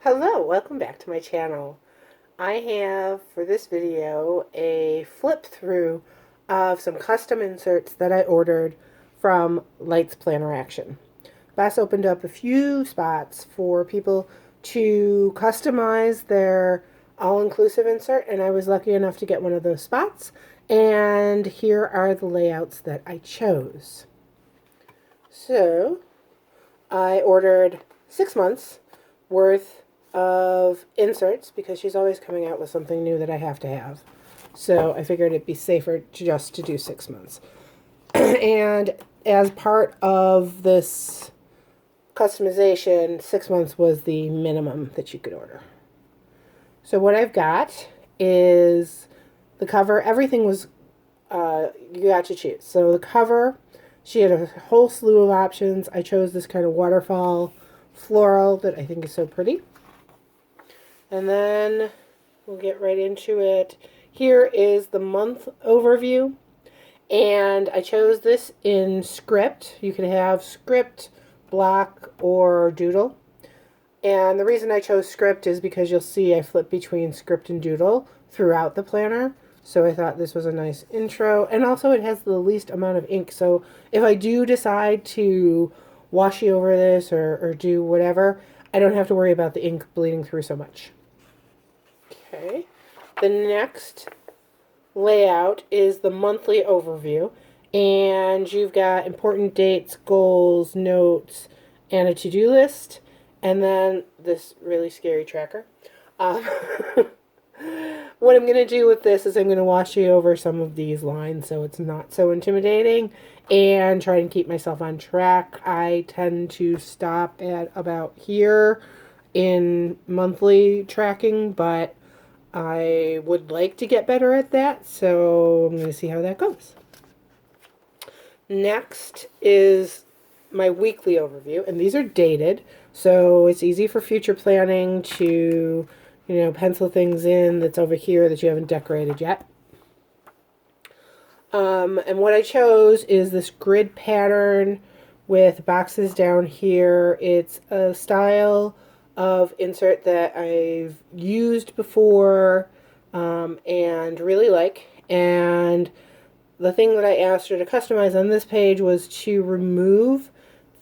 Hello, welcome back to my channel. I have for this video a flip through of some custom inserts that I ordered from Lights Planner Action. Bess opened up a few spots for people to customize their all-inclusive insert, and I was lucky enough to get one of those spots. And here are the layouts that I chose. So I ordered 6 months worth of inserts because she's always coming out with something new that I have to have. So I figured it'd be safer just to do 6 months. And as part of this customization, 6 months was the minimum that you could order. So what I've got is the cover. Everything was, you got to choose. So the cover, she had a whole slew of options. I chose this kind of waterfall floral that I think is so pretty. And then we'll get right into it. Here is the month overview. And I chose this in script. You can have script, block, or doodle. And the reason I chose script is because you'll see I flip between script and doodle throughout the planner. So I thought this was a nice intro. And also it has the least amount of ink. So if I do decide to washi over this or do whatever, I don't have to worry about the ink bleeding through so much. Okay. The next layout is the monthly overview. And you've got important dates, goals, notes, and a to-do list. And then this really scary tracker. What I'm going to do with this is I'm going to washi over some of these lines so it's not so intimidating and try and keep myself on track. I tend to stop at about here in monthly tracking, but I would like to get better at that, so I'm going to see how that goes. Next is my weekly overview, and these are dated, so it's easy for future planning to, pencil things in that's over here that you haven't decorated yet. And what I chose is this grid pattern with boxes down here. It's a style of insert that I've used before and really like. And the thing that I asked her to customize on this page was to remove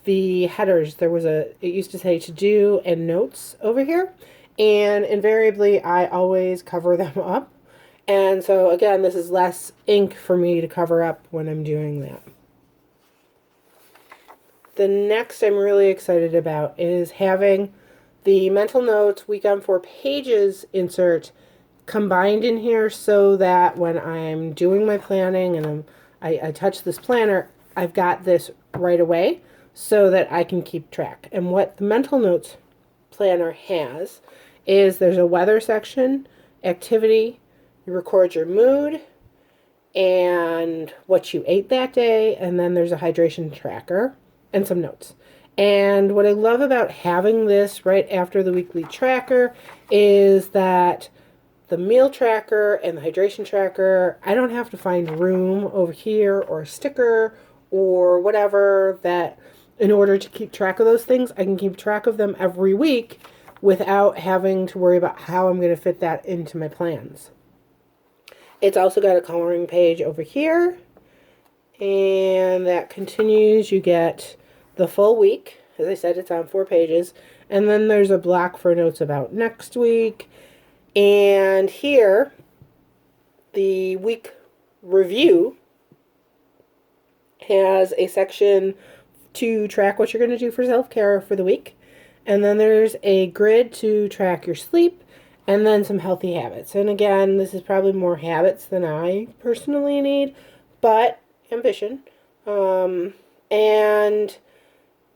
the headers. It used to say to do and notes over here. And invariably, I always cover them up. And so, again, this is less ink for me to cover up when I'm doing that. The next I'm really excited about is having the mental notes week on 4 pages insert combined in here so that when I'm doing my planning and I touch this planner, I've got this right away so that I can keep track. And what the mental notes planner has is there's a weather section, activity, you record your mood and what you ate that day, and then there's a hydration tracker and some notes. And what I love about having this right after the weekly tracker is that the meal tracker and the hydration tracker, I don't have to find room over here or a sticker or whatever that in order to keep track of those things. I can keep track of them every week without having to worry about how I'm going to fit that into my plans. It's also got a coloring page over here, and that continues. You get the full week. As I said, it's on 4 pages, and then there's a block for notes about next week. And here, the week review has a section to track what you're going to do for self-care for the week. And then there's a grid to track your sleep and then some healthy habits. And again, this is probably more habits than I personally need, but ambition. And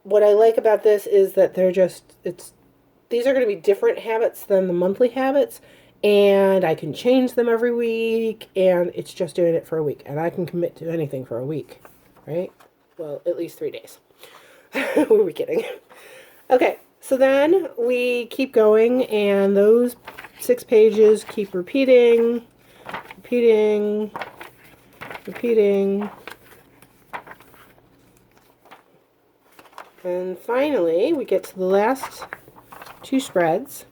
what I like about this is that these are going to be different habits than the monthly habits, and I can change them every week, and it's just doing it for a week. And I can commit to anything for a week, right? Well, at least 3 days. Who are we kidding? Okay, so then we keep going, and those 6 pages keep repeating. And finally, we get to the last 2 spreads.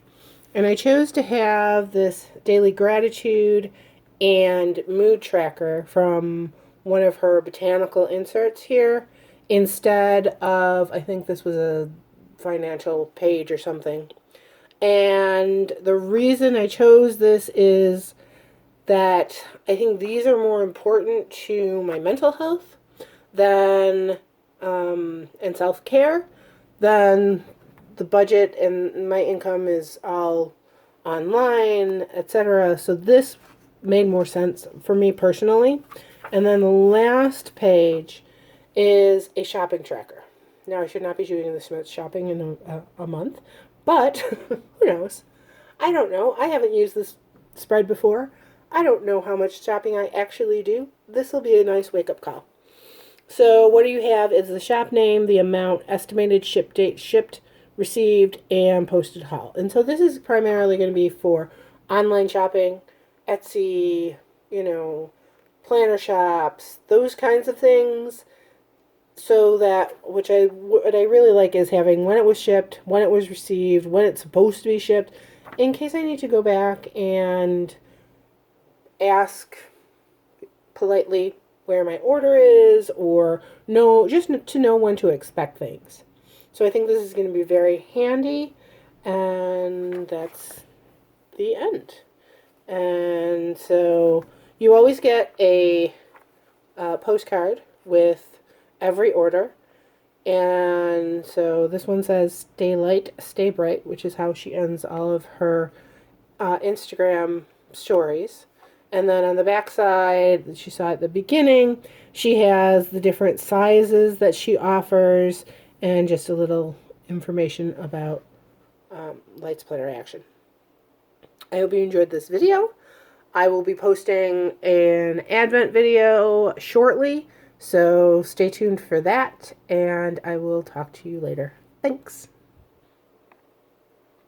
And I chose to have this daily gratitude and mood tracker from one of her botanical inserts here instead of, I think this was a financial page or something. And the reason I chose this is that I think these are more important to my mental health than and self-care than the budget, and my income is all online, etc. So this made more sense for me personally. And then the last page is a shopping tracker. Now, I should not be doing this much shopping in a month, but who knows? I don't know. I haven't used this spread before. I don't know how much shopping I actually do. This will be a nice wake-up call. So what do you have is the shop name, the amount, estimated ship date, shipped, received, and posted haul. And so this is primarily going to be for online shopping, Etsy, planner shops, those kinds of things. So that, what I really like is having when it was shipped, when it was received, when it's supposed to be shipped, in case I need to go back and ask politely where my order is, or just to know when to expect things. So I think this is going to be very handy, and that's the end. And so you always get a postcard with every order. And so this one says, "Stay light, stay bright," which is how she ends all of her Instagram stories. And then on the back side, she saw at the beginning, she has the different sizes that she offers and just a little information about Lights Planner Action. I hope you enjoyed this video. I will be posting an Advent video shortly, so stay tuned for that, and I will talk to you later. Thanks.